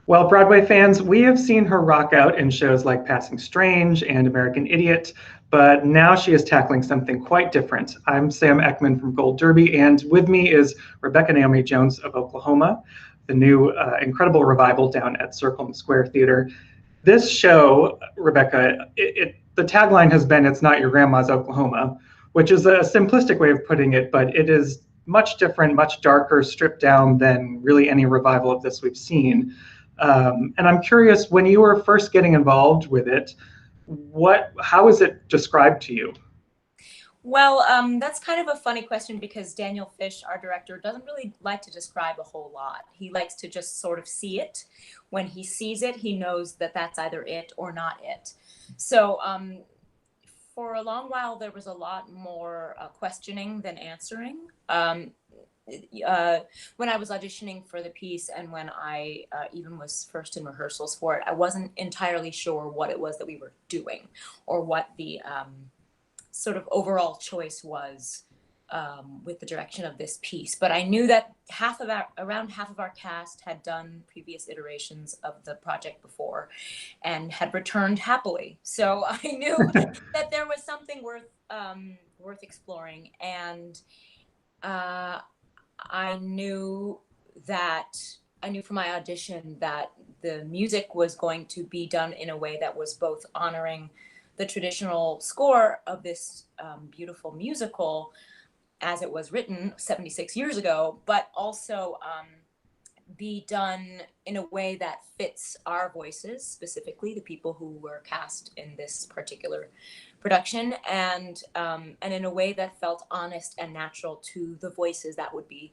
Well, Broadway fans, we have seen her rock out in shows like Passing Strange and American Idiot, but now she is tackling something quite different. I'm Sam Eckmann from Gold Derby, and with me is Rebecca Naomi Jones of Oklahoma, the new incredible revival down at Circle and Square Theater. This show, Rebecca, the tagline has been "It's not your grandma's Oklahoma," which is a simplistic way of putting it, but it is much different, much darker, stripped down than really any revival of this we've seen. And I'm curious, when you were first getting involved with it, how is it described to you? Well, that's kind of a funny question because Daniel Fish, our director, doesn't really like to describe a whole lot. He likes to just sort of see it. When he sees it, he knows that that's either it or not it. So for a long while, there was a lot more questioning than answering. When I was auditioning for the piece and when I even was first in rehearsals for it, I wasn't entirely sure what it was that we were doing or what the sort of overall choice was with the direction of this piece. But I knew that around half of our cast had done previous iterations of the project before and had returned happily. So I knew that there was something worth exploring. And I knew from my audition that the music was going to be done in a way that was both honoring the traditional score of this beautiful musical as it was written 76 years ago, but also be done in a way that fits our voices, specifically the people who were cast in this particular production, and in a way that felt honest and natural to the voices that would be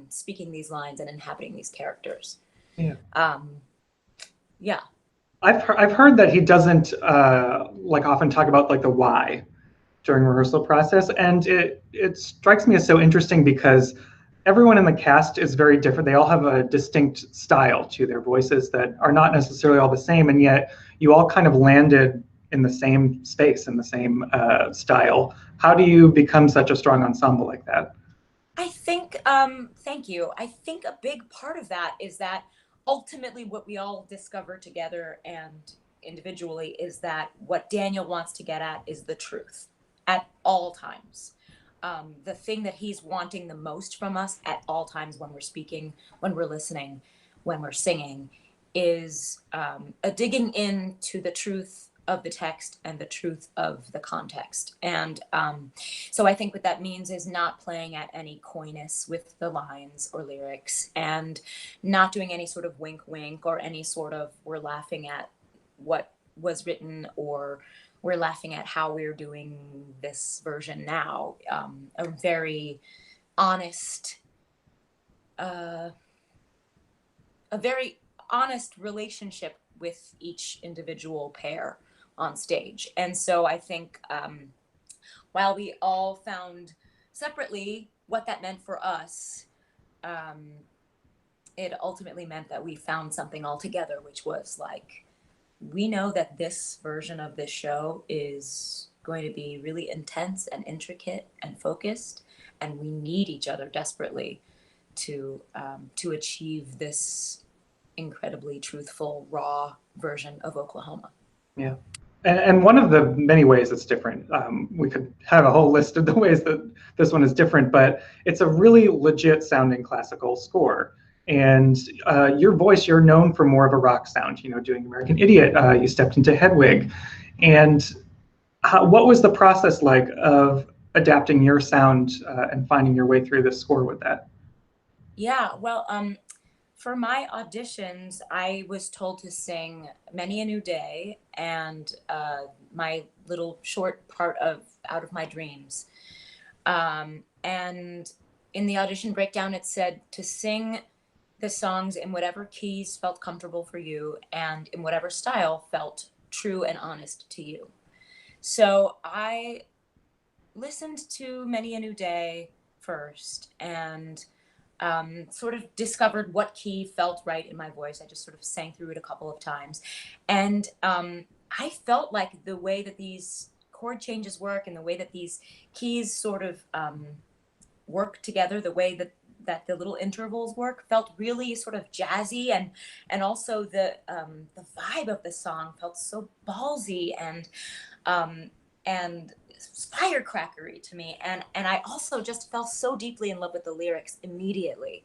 speaking these lines and inhabiting these characters. Yeah. Yeah. I've heard that he doesn't like often talk about like the why during rehearsal process, and it strikes me as so interesting because everyone in the cast is very different. They all have a distinct style to their voices that are not necessarily all the same, and yet you all kind of landed in the same space, in the same style. How do you become such a strong ensemble like that? I think, thank you. I think a big part of that is that ultimately what we all discover together and individually is that what Daniel wants to get at is the truth at all times. The thing that he's wanting the most from us at all times when we're speaking, when we're listening, when we're singing, is a digging into the truth of the text and the truth of the context. And so I think what that means is not playing at any coyness with the lines or lyrics and not doing any sort of wink wink or any sort of we're laughing at what was written or we're laughing at how we're doing this version now. A very honest, a very honest relationship with each individual pair on stage. And so I think while we all found separately what that meant for us, it ultimately meant that we found something all together, which was like, we know that this version of this show is going to be really intense and intricate and focused, and we need each other desperately to achieve this incredibly truthful, raw version of Oklahoma. Yeah. And one of the many ways it's different, we could have a whole list of the ways that this one is different, but it's a really legit sounding classical score. And your voice, you're known for more of a rock sound, doing American Idiot, you stepped into Hedwig. And what was the process like of adapting your sound and finding your way through this score with that? Yeah, well, for my auditions, I was told to sing Many a New Day and my little short part of Out of My Dreams. And in the audition breakdown, it said to sing the songs in whatever keys felt comfortable for you and in whatever style felt true and honest to you. So I listened to Many a New Day first and sort of discovered what key felt right in my voice. I just sort of sang through it a couple of times. And I felt like the way that these chord changes work and the way that these keys sort of work together, the way that that the little intervals work felt really sort of jazzy, and also the vibe of the song felt so ballsy um, and firecrackery to me, and I also just fell so deeply in love with the lyrics immediately.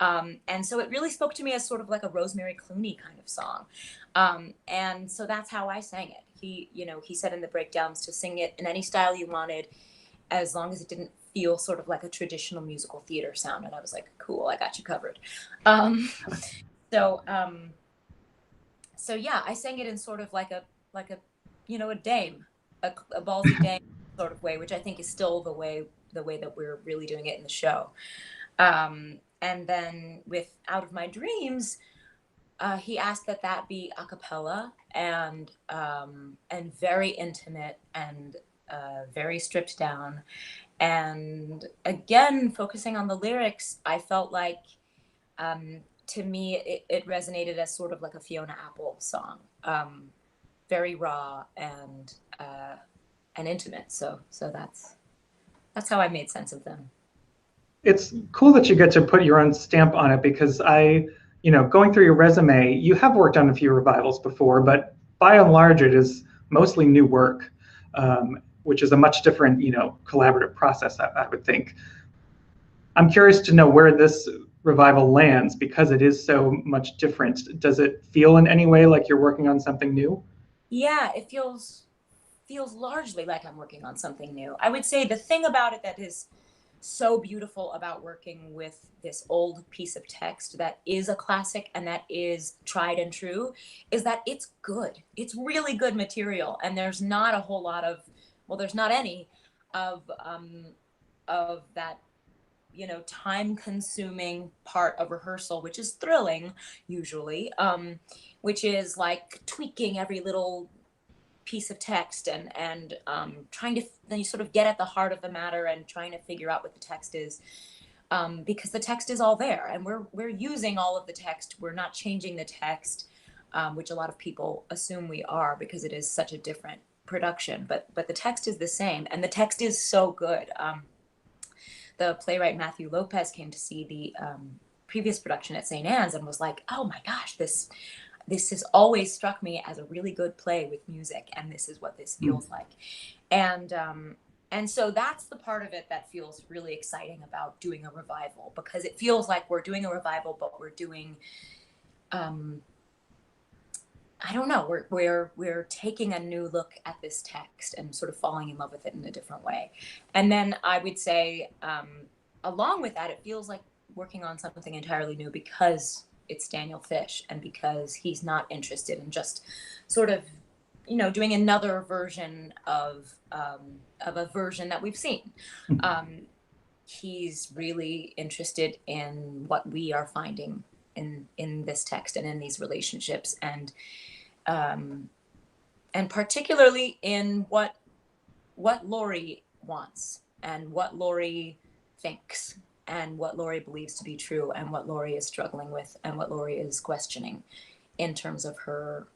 And so it really spoke to me as sort of like a Rosemary Clooney kind of song. And so that's how I sang it. He said in the breakdowns to sing it in any style you wanted, as long as it didn't feel sort of like a traditional musical theater sound. And I was like, cool, I got you covered. Um, so, um, so yeah, I sang it in sort of like a, a dame, a ballsy dame sort of way, which I think is still the way that we're really doing it in the show. And then with Out of My Dreams, he asked that that be a cappella and very intimate and very stripped down. And again, focusing on the lyrics, I felt like to me it resonated as sort of like a Fiona Apple song, very raw and intimate. So that's how I made sense of them. It's cool that you get to put your own stamp on it because going through your resume, you have worked on a few revivals before, but by and large, it is mostly new work, which is a much different, collaborative process, I would think. I'm curious to know where this revival lands because it is so much different. Does it feel in any way like you're working on something new? Yeah, it feels largely like I'm working on something new. I would say the thing about it that is so beautiful about working with this old piece of text that is a classic and that is tried and true is that it's good. It's really good material, and there's not a whole lot of, well, there's not any of that, time consuming part of rehearsal, which is thrilling usually, which is like tweaking every little piece of text and trying to then you sort of get at the heart of the matter and trying to figure out what the text is, because the text is all there and we're using all of the text. We're not changing the text, which a lot of people assume we are because it is such a different production. But the text is the same, and the text is so good. The playwright Matthew Lopez came to see the previous production at St. Anne's and was like, "Oh my gosh, this has always struck me as a really good play with music, and this is what this feels like." And so that's the part of it that feels really exciting about doing a revival, because it feels like we're doing a revival, but we're doing, I don't know, we're taking a new look at this text and sort of falling in love with it in a different way. And then I would say, along with that, it feels like working on something entirely new because it's Daniel Fish and because he's not interested in just sort of, doing another version of a version that we've seen. He's really interested in what we are finding in this text and in these relationships, and particularly in what Laurie wants and what Laurie thinks and what Laurie believes to be true and what Laurie is struggling with and what Laurie is questioning in terms of her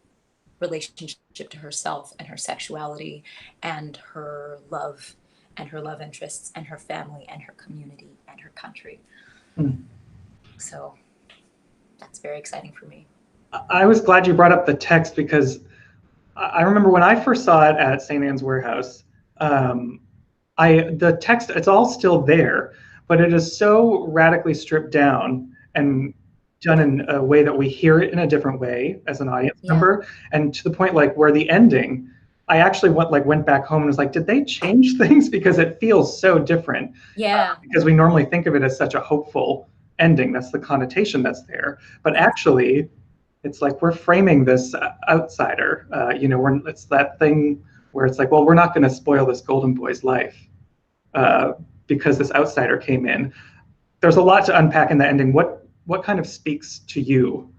relationship to herself and her sexuality and her love interests and her family and her community and her country. So that's very exciting for me. I was glad you brought up the text because I remember when I first saw it at St. Anne's Warehouse, the text, it's all still there, but it is so radically stripped down and done in a way that we hear it in a different way as an audience member, and to the point like where the ending, I actually went back home and was like, did they change things? Because it feels so different. Because we normally think of it as such a hopeful ending. That's the connotation that's there. But actually, it's like we're framing this outsider. It's that thing where it's like, well, we're not going to spoil this golden boy's life because this outsider came in. There's a lot to unpack in the ending. What kind of speaks to you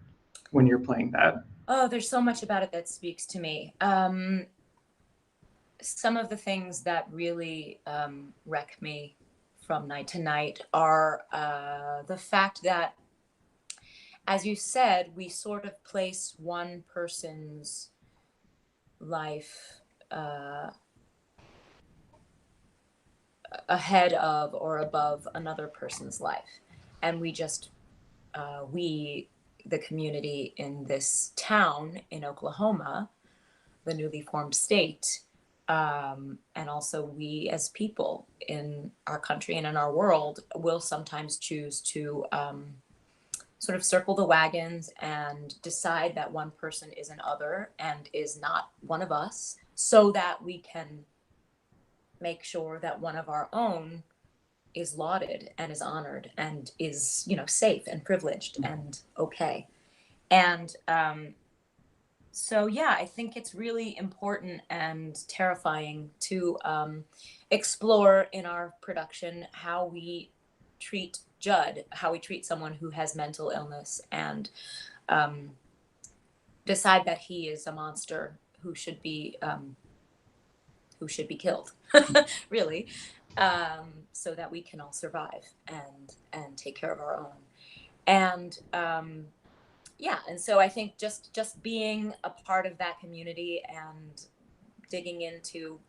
when you're playing that? Oh, there's so much about it that speaks to me. Some of the things that really wreck me from night to night are the fact that, as you said, we sort of place one person's life ahead of or above another person's life. and we, the community in this town in Oklahoma, the newly formed state, and also we as people in our country and in our world will sometimes choose to sort of circle the wagons and decide that one person is an other and is not one of us, so that we can make sure that one of our own is lauded and is honored and is, safe and privileged and okay. And so, yeah, I think it's really important and terrifying to explore in our production how we treat Judd, how we treat someone who has mental illness, and decide that he is a monster who should be killed, really, so that we can all survive and take care of our own. And yeah, and so I think just being a part of that community and digging into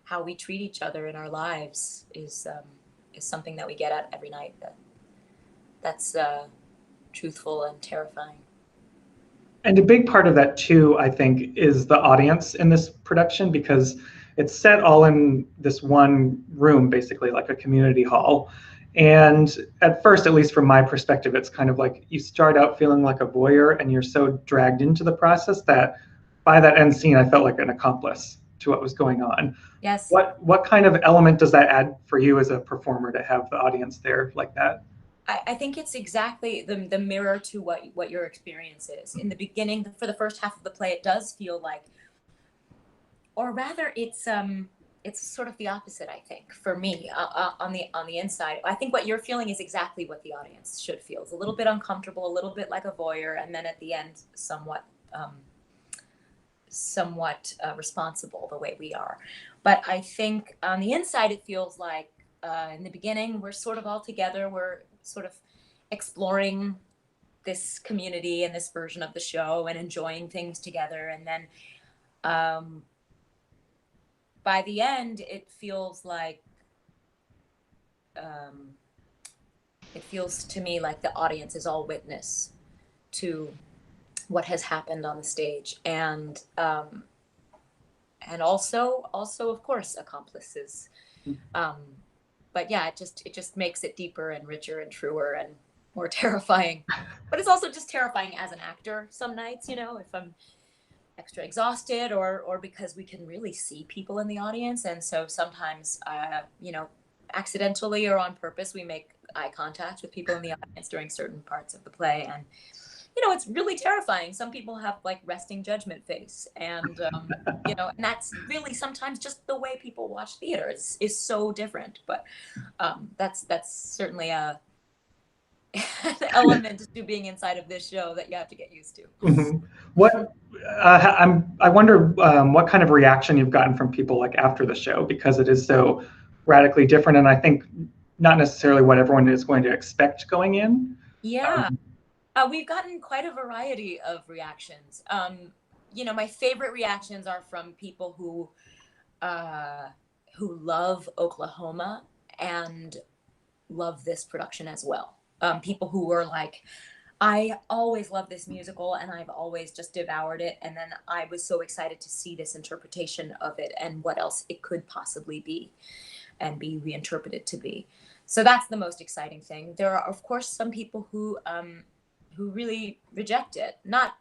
how we treat each other in our lives is something that we get at every night. That's truthful and terrifying. And a big part of that too, I think, is the audience in this production, because it's set all in this one room, basically like a community hall. And at first, at least from my perspective, it's kind of like you start out feeling like a voyeur and you're so dragged into the process that by that end scene, I felt like an accomplice to what was going on. Yes. What kind of element does that add for you as a performer to have the audience there like that? I think it's exactly the mirror to what your experience is. In the beginning, for the first half of the play, it does feel like, or rather, it's sort of the opposite. I think for me, on the inside, I think what you're feeling is exactly what the audience should feel. It's a little bit uncomfortable, a little bit like a voyeur, and then at the end, somewhat responsible the way we are. But I think on the inside, it feels like in the beginning, we're sort of all together. We're sort of exploring this community and this version of the show and enjoying things together. And then by the end, it feels like, it feels to me like the audience is all witness to what has happened on the stage. And also of course, accomplices. But yeah, it just makes it deeper and richer and truer and more terrifying. But it's also just terrifying as an actor some nights, if I'm extra exhausted or because we can really see people in the audience. And so sometimes, accidentally or on purpose, we make eye contact with people in the audience during certain parts of the play. And, it's really terrifying. Some people have like resting judgment face. And, and that's really sometimes just the way people watch theater is so different. But that's certainly an element to being inside of this show that you have to get used to. Mm-hmm. I wonder what kind of reaction you've gotten from people like after the show, because it is so radically different, and I think not necessarily what everyone is going to expect going in. Yeah, we've gotten quite a variety of reactions. My favorite reactions are from people who love Oklahoma and love this production as well. People who were like, I always loved this musical and I've always just devoured it. And then I was so excited to see this interpretation of it and what else it could possibly be and be reinterpreted to be. So that's the most exciting thing. There are, of course, some people who really reject it. Not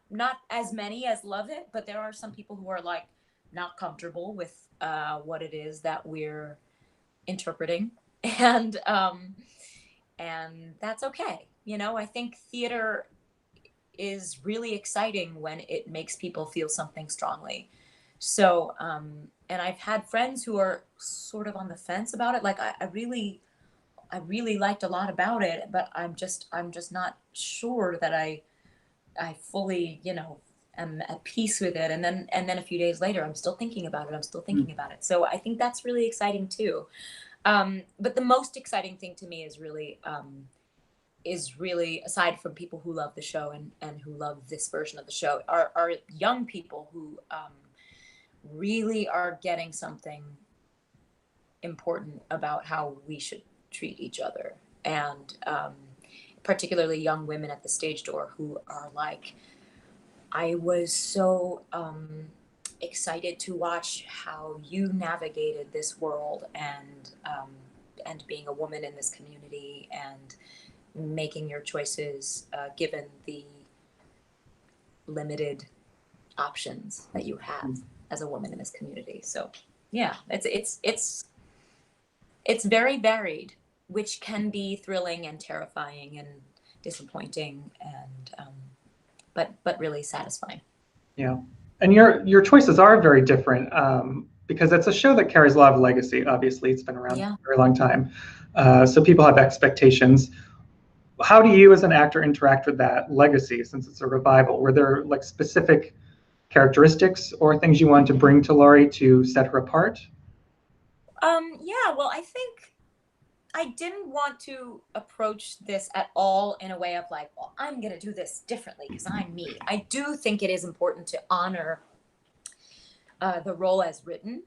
as many as love it, but there are some people who are like not comfortable with what it is that we're interpreting. And that's okay. I think theater is really exciting when it makes people feel something strongly. So, and I've had friends who are sort of on the fence about it. Like I really liked a lot about it, but I'm just not sure that I fully, am at peace with it. And then a few days later, I'm still thinking about it. So I think that's really exciting too. But the most exciting thing to me is really aside from people who love the show and who love this version of the show are young people who really are getting something important about how we should treat each other. And particularly young women at the stage door who are like, I was so excited to watch how you navigated this world, and being a woman in this community and making your choices given the limited options that you have as a woman in this community. So yeah, it's very varied, which can be thrilling and terrifying and disappointing, and but really satisfying. Yeah, and your choices are very different, because it's a show that carries a lot of legacy. Obviously, it's been around Yeah. for a very long time, so people have expectations. How do you, as an actor, interact with that legacy since it's a revival? Were there like specific characteristics or things you wanted to bring to Laurie to set her apart? Yeah, well, I think I didn't want to approach this at all in a way of like, well, I'm going to do this differently because I'm me. I do think it is important to honor the role as written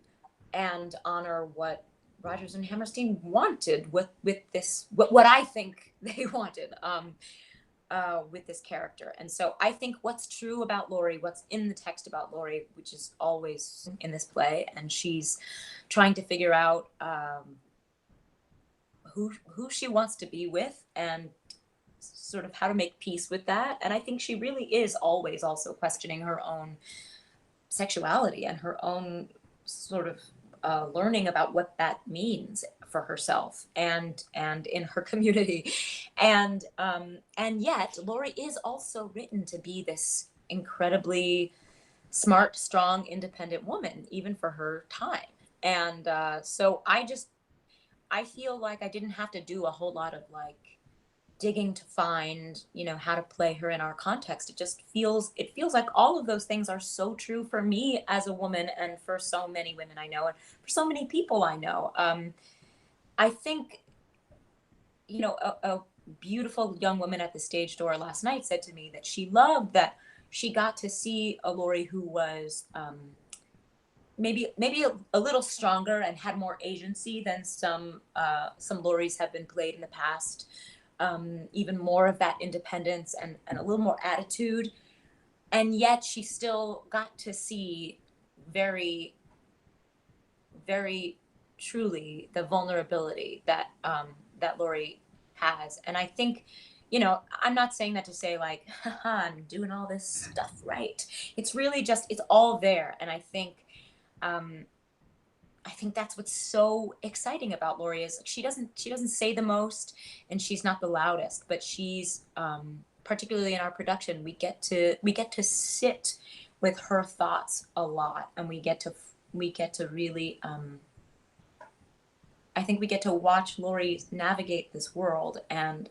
and honor what Rodgers and Hammerstein wanted with this, what I think they wanted with this character. And so I think what's true about Laurie, what's in the text about Laurie, which is always in this play, and she's trying to figure out who she wants to be with and sort of how to make peace with that. And I think she really is always also questioning her own sexuality and her own sort of learning about what that means for herself and in her community, and yet Laurie is also written to be this incredibly smart, strong, independent woman, even for her time. And so I feel like I didn't have to do a whole lot of like digging to find, how to play her in our context. It feels like all of those things are so true for me as a woman and for so many women I know and for so many people I know. I think, a beautiful young woman at the stage door last night said to me that she loved that she got to see a Laurie who was maybe a little stronger and had more agency than some Lauries have been played in the past. Even more of that independence and a little more attitude. And yet she still got to see very, very truly the vulnerability that Laurie has. And I think, I'm not saying that to say like, haha, I'm doing all this stuff right. It's really just, it's all there. And I think that's what's so exciting about Laurie is she doesn't say the most and she's not the loudest, but she's particularly in our production, we get to sit with her thoughts a lot, and we get to really I think we get to watch Laurie navigate this world, and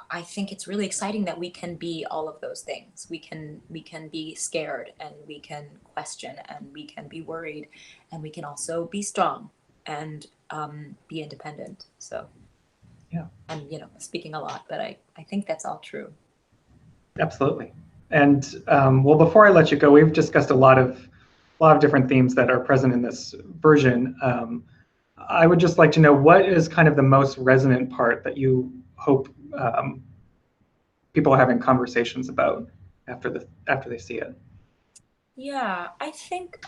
I think it's really exciting that we can be all of those things. We can be scared, and we can question, and we can be worried, and we can also be strong and be independent. So Yeah, I'm speaking a lot, but I think that's all true. absolutely. And well, before I let you go, we've discussed a lot of different themes that are present in this version. I would just like to know, what is kind of the most resonant part that you hope people are having conversations about after they see it? Yeah, I think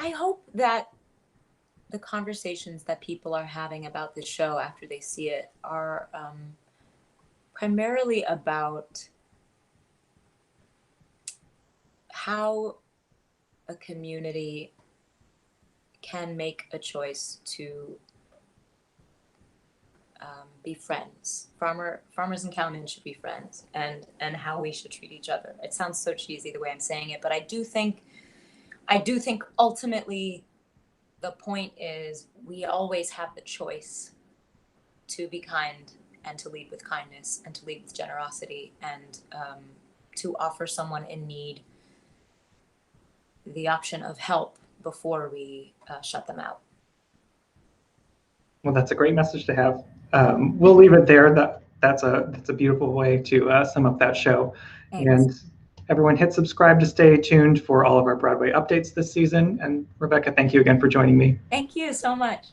I hope that the conversations that people are having about the show after they see it are primarily about how a community can make a choice to be friends. Farmers and cowmen should be friends, and how we should treat each other. It sounds so cheesy the way I'm saying it, but I do think ultimately the point is we always have the choice to be kind and to lead with kindness and to lead with generosity, and to offer someone in need the option of help before we shut them out. Well, that's a great message to have. We'll leave it there. That's a beautiful way to sum up that show. Thanks. Everyone hit subscribe to stay tuned for all of our Broadway updates this season. And Rebecca, thank you again for joining me. Thank you so much.